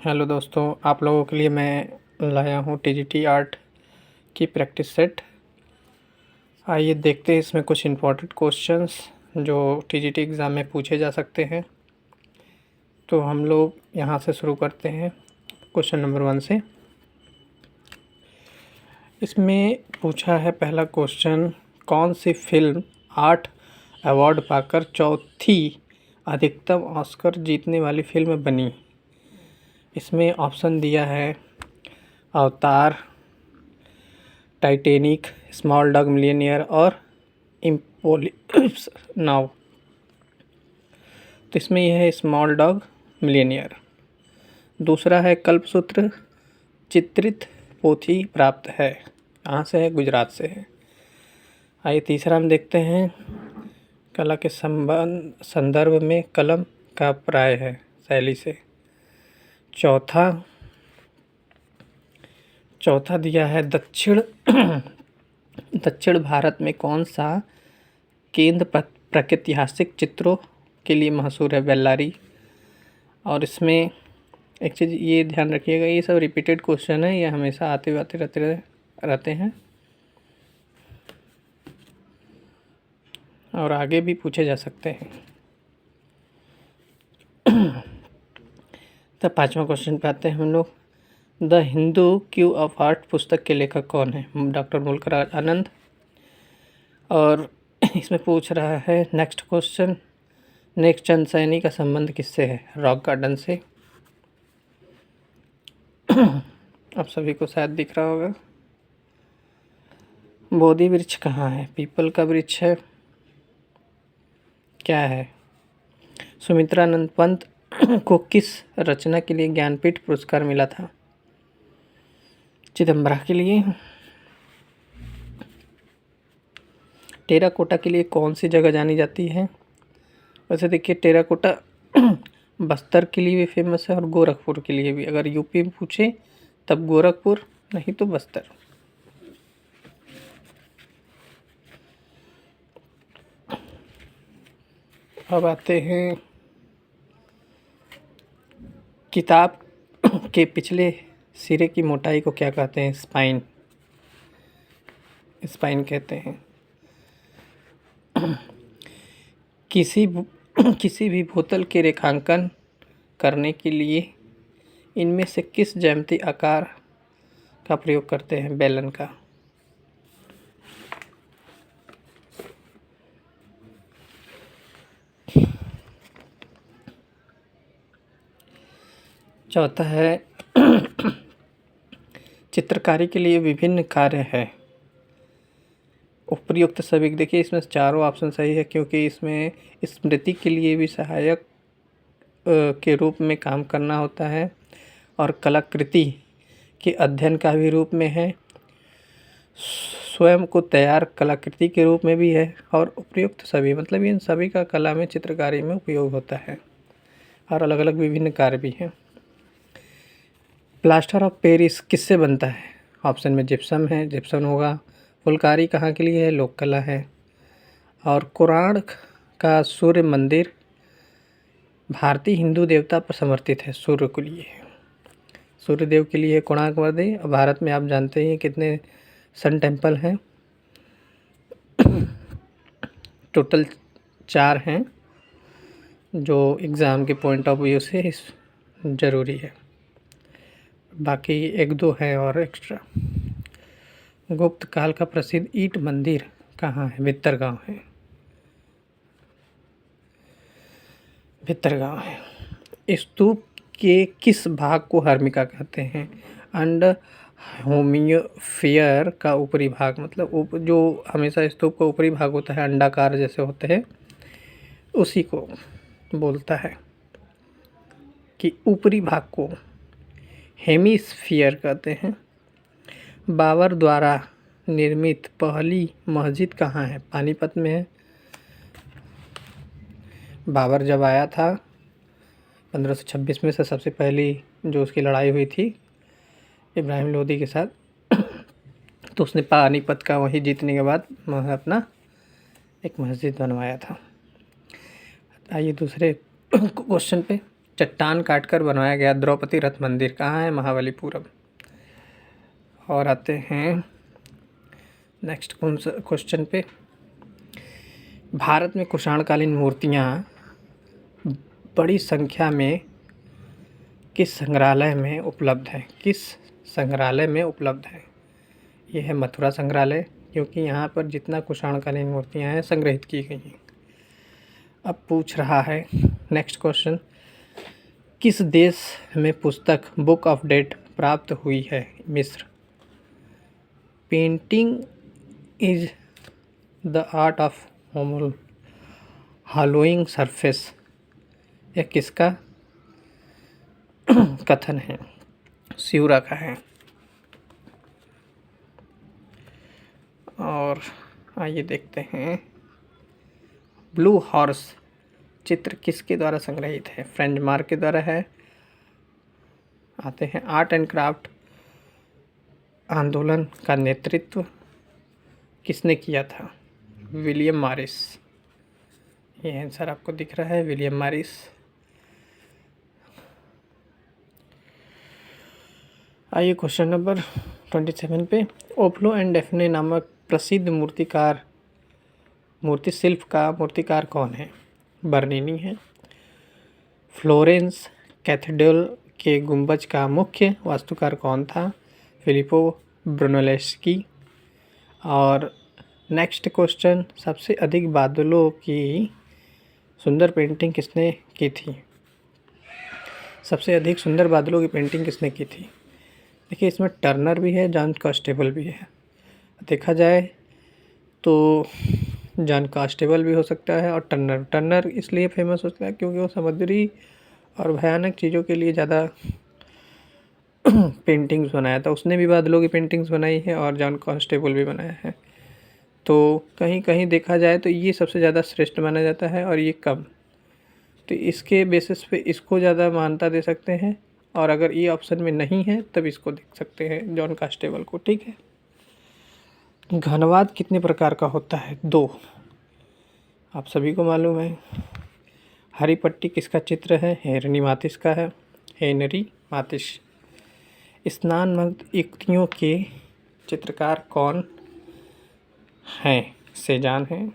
Hello दोस्तों, आप लोगों के लिए मैं लाया हूँ टीजीटी आर्ट की प्रैक्टिस सेट। आइए देखते हैं इसमें कुछ इम्पोर्टेंट क्वेश्चंस जो टीजीटी एग्ज़ाम में पूछे जा सकते हैं। तो हम लोग यहाँ से शुरू करते हैं क्वेश्चन नंबर 1 से। इसमें पूछा है पहला क्वेश्चन, कौन सी फिल्म 8 अवार्ड पाकर चौथी अधिकतम ऑस्कर जीतने वाली फिल्म बनी। इसमें ऑप्शन दिया है अवतार, टाइटैनिक, स्मॉल डॉग मिलियनेयर और इम्पोलिप्स नाउ। तो इसमें यह है स्मॉल डॉग मिलियनेयर। दूसरा है कल्पसूत्र चित्रित पोथी प्राप्त है। कहाँ से है? गुजरात से है। आइए तीसरा हम देखते हैं, कला के संदर्भ में कलम का प्राय है शैली से। चौथा दिया है दक्षिण भारत में कौन सा केंद्र प्रागैतिहासिक चित्रों के लिए मशहूर है? बेल्लारी। और इसमें एक चीज़ ये ध्यान रखिएगा, ये सब रिपीटेड क्वेश्चन है, ये हमेशा आते रहते हैं और आगे भी पूछे जा सकते हैं। तो 5वां क्वेश्चन पे आते हैं हम लोग। The Hindu Q of art पुस्तक के लेखक कौन है? डॉक्टर मुल्क आनंद। और इसमें पूछ रहा है next question, next Chand Saini का संबंध किससे है? रॉक गार्डन से। आप सभी को शायद दिख रहा होगा। बोधि वृक्ष कहाँ है? पीपल का वृक्ष है। क्या है? सुमित्रानंद पंत को किस रचना के लिए ज्ञानपीठ पुरस्कार मिला था? चिदम्बरा के लिए। टेराकोटा के लिए कौन सी जगह जानी जाती है? वैसे देखिए, टेराकोटा बस्तर के लिए भी फेमस है और गोरखपुर के लिए भी। अगर यूपी में पूछे तब गोरखपुर, नहीं तो बस्तर। अब आते हैं, किताब के पिछले सिरे की मोटाई को क्या कहते हैं? स्पाइन कहते हैं। किसी भी बोतल के रेखांकन करने के लिए इनमें से किस ज्यामितीय आकार का प्रयोग करते हैं? बेलन का। चौथा है चित्रकारी के लिए विभिन्न कार्य है। उपयुक्त सभी, देखिए इसमें चारों ऑप्शन सही है क्योंकि इसमें स्मृति के लिए भी सहायक के रूप में काम करना होता है और कलाकृति के अध्ययन का भी रूप में है, स्वयं को तैयार कलाकृति के रूप में भी है और उपयुक्त सभी, मतलब इन सभी का कला में चित्रकारी में उपयोग होता है और अलग अलग विभिन्न कार्य भी हैं। प्लास्टर ऑफ पेरिस किससे बनता है? ऑप्शन में जिप्सम है, जिप्सम होगा। फुलकारी कहाँ के लिए है? लोक कला है। और कोणार्क का सूर्य मंदिर भारतीय हिंदू देवता पर समर्पित है, सूर्य के लिए, सूर्यदेव के लिए कोणार्क मंदिर। भारत में आप जानते हैं कितने सन टेम्पल हैं? टोटल 4 हैं, जो एग्ज़ाम के पॉइंट ऑफ व्यू से ज़रूरी है। बाकी 1-2 है और एक्स्ट्रा। गुप्त काल का प्रसिद्ध ईंट मंदिर कहाँ है? भित्तरगांव है, भित्तरगांव है। स्तूप के किस भाग को हर्मिका कहते हैं? अंड होमियोफियर का ऊपरी भाग, मतलब जो हमेशा स्तूप का ऊपरी भाग होता है, अंडाकार जैसे होते हैं, उसी को बोलता है कि ऊपरी भाग को हेमिस्फीयर कहते हैं। बाबर द्वारा निर्मित पहली मस्जिद कहाँ है? पानीपत में है। बाबर जब आया था 1526 में से, सबसे पहली जो उसकी लड़ाई हुई थी इब्राहिम लोदी के साथ, तो उसने पानीपत का वहीं जीतने के बाद अपना एक मस्जिद बनवाया था। आइए दूसरे क्वेश्चन पे। चट्टान काटकर बनवाया गया द्रौपदी रथ मंदिर कहाँ है? महाबलीपुरम। और आते हैं नेक्स्ट क्वेश्चन पे। भारत में कुषाणकालीन मूर्तियाँ बड़ी संख्या में किस संग्रहालय में उपलब्ध है? किस संग्रहालय में उपलब्ध है? ये है मथुरा संग्रहालय, क्योंकि यहाँ पर जितना कुषाणकालीन मूर्तियाँ हैं संग्रहित की गई हैं। अब पूछ रहा है नेक्स्ट क्वेश्चन, किस देश में पुस्तक बुक ऑफ डेथ प्राप्त हुई है? मिस्र। Painting is the art of hollowing surface, यह किसका कथन है? स्यूरा का है। और आइए देखते हैं, ब्लू हॉर्स चित्र किसके द्वारा संग्रहित है? फ्रेंच मार्क के द्वारा है। आते हैं आर्ट एंड क्राफ्ट आंदोलन का नेतृत्व किसने किया था? William Morris. ये आंसर आपको दिख रहा है, विलियम मॉरिस। आइए क्वेश्चन नंबर 27 पे। ओफ्लो एंड डेफने नामक प्रसिद्ध मूर्ति शिल्प का मूर्तिकार कौन है? बर्निनी है। फ्लोरेंस कैथेड्रल के गुंबज का मुख्य वास्तुकार कौन था? फिलिपो ब्रूनोलेस्की। और नेक्स्ट क्वेश्चन, सबसे अधिक बादलों की सुंदर पेंटिंग किसने की थी? सबसे अधिक सुंदर बादलों की पेंटिंग किसने की थी? देखिए, इसमें टर्नर भी है, जॉन कांस्टेबल भी है। देखा जाए तो जॉन कांस्टेबल भी हो सकता है और टर्नर इसलिए फेमस होता है क्योंकि वो समुद्री और भयानक चीज़ों के लिए ज़्यादा पेंटिंग्स बनाया था। उसने भी बादलों की पेंटिंग्स बनाई है और जॉन कांस्टेबल भी बनाया है। तो कहीं कहीं देखा जाए तो ये सबसे ज़्यादा श्रेष्ठ माना जाता है और ये कम, तो इसके बेसिस पे इसको ज़्यादा मान्यता दे सकते हैं। और अगर ये ऑप्शन में नहीं है तब इसको देख सकते हैं, जॉन कांस्टेबल को। ठीक है। घनवाद कितने प्रकार का होता है? 2। आप सभी को मालूम है। हरी पट्टी किसका चित्र है? हेनरी माथिस का है, हेनरी माथिस। स्नानमग्न युक्तियों के चित्रकार कौन हैं? सेजान हैं।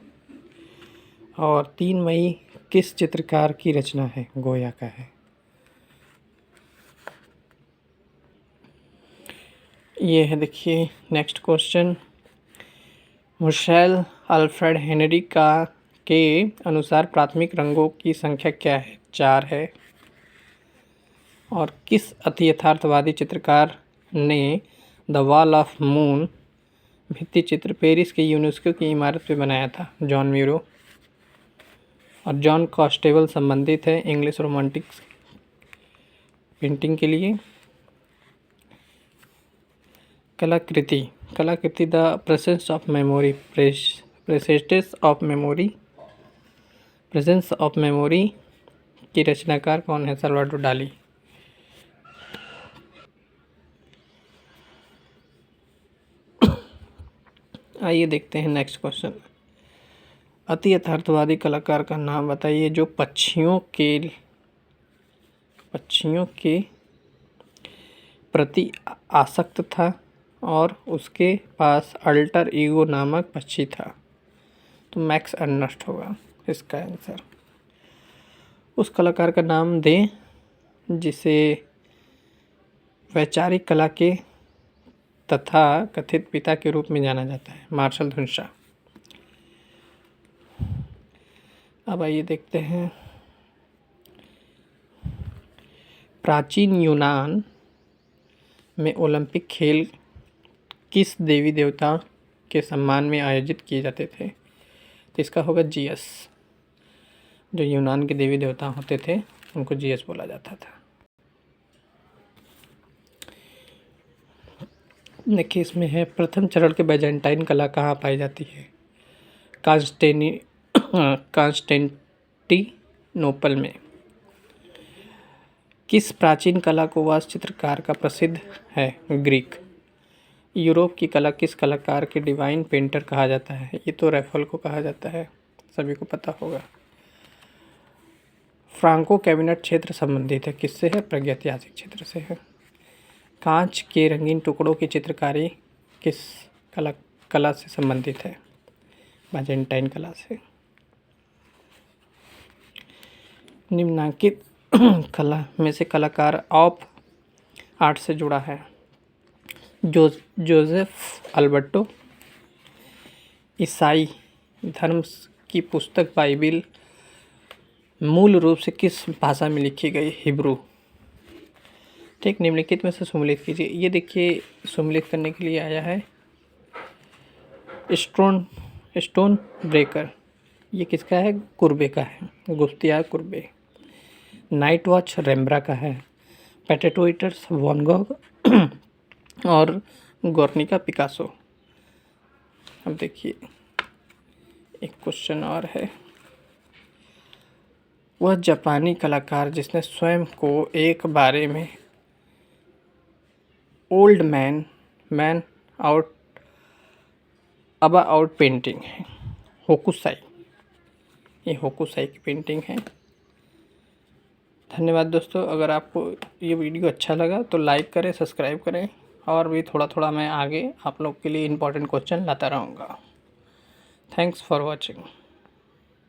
और 3 मई किस चित्रकार की रचना है? गोया का है। ये है, देखिए next question, Michel Alfred Henry का के अनुसार प्राथमिक रंगों की संख्या क्या है? 4 है। और किस अति यथार्थवादी चित्रकार ने द वॉल ऑफ मून भित्ति चित्र पेरिस के यूनेस्को की इमारत पे बनाया था? जॉन म्यूरो। और जॉन कांस्टेबल संबंधित है इंग्लिश रोमांटिक पेंटिंग के लिए। कलाकृति the presence of memory presence of memory की रचनाकार कौन है? सल्वाडोर डाली। आइए देखते हैं नेक्स्ट क्वेश्चन, अति यथार्थवादी कलाकार का नाम बताइए जो पक्षियों के प्रति आसक्त था और उसके पास अल्टर ईगो नामक पक्षी था। तो मैक्स अर्नस्ट होगा इसका आंसर। उस कलाकार का नाम दें जिसे वैचारिक कला के तथा कथित पिता के रूप में जाना जाता है। मार्शल धुनशा। अब आइए देखते हैं, प्राचीन यूनान में ओलंपिक खेल किस देवी देवता के सम्मान में आयोजित किए जाते थे? तो इसका होगा जीएस। जो यूनान के देवी देवता होते थे उनको जीएस बोला जाता था। देखिए, इसमें है प्रथम चरण के बैजेंटाइन कला कहाँ पाई जाती है? कांस्टेंटिनोपल में। किस प्राचीन कला को वास्तु चित्रकार का प्रसिद्ध है? ग्रीक। यूरोप की कला किस कलाकार के डिवाइन पेंटर कहा जाता है? ये तो रैफल को कहा जाता है, सभी को पता होगा। फ्रांको कैबिनेट क्षेत्र संबंधित है, किससे है? प्रागैतिहासिक क्षेत्र से है। कांच के रंगीन टुकड़ों की चित्रकारी किस कला से संबंधित है? बाजेंटाइन कला से। निम्नलिखित कला में से कलाकार ऑफ आर्ट से जुड़ा है? Joseph Alberto. ईसाई धर्म की पुस्तक बाइबिल मूल रूप से किस भाषा में लिखी गई? हिब्रू। ठीक, निम्नलिखित में से सम्मिलित कीजिए। ये देखिए, सम्मिलित करने के लिए आया है स्टोन ब्रेकर। ये किसका है? कुर्बे का है, गुस्तिया कुर्बे। नाइट वॉच रेम्ब्रा का है। पोटैटो ईटर्स वैन गॉग और गुर्निका पिकासो। अब देखिए, एक क्वेश्चन और है। वह जापानी कलाकार जिसने स्वयं को एक बारे में ओल्ड मैन आउट पेंटिंग है। होकुसाई। ये होकुसाई की पेंटिंग है। धन्यवाद दोस्तों। अगर आपको ये वीडियो अच्छा लगा तो लाइक करें, सब्सक्राइब करें, और भी थोड़ा थोड़ा मैं आगे आप लोग के लिए इम्पोर्टेंट क्वेश्चन लाता रहूँगा। Thanks for watching.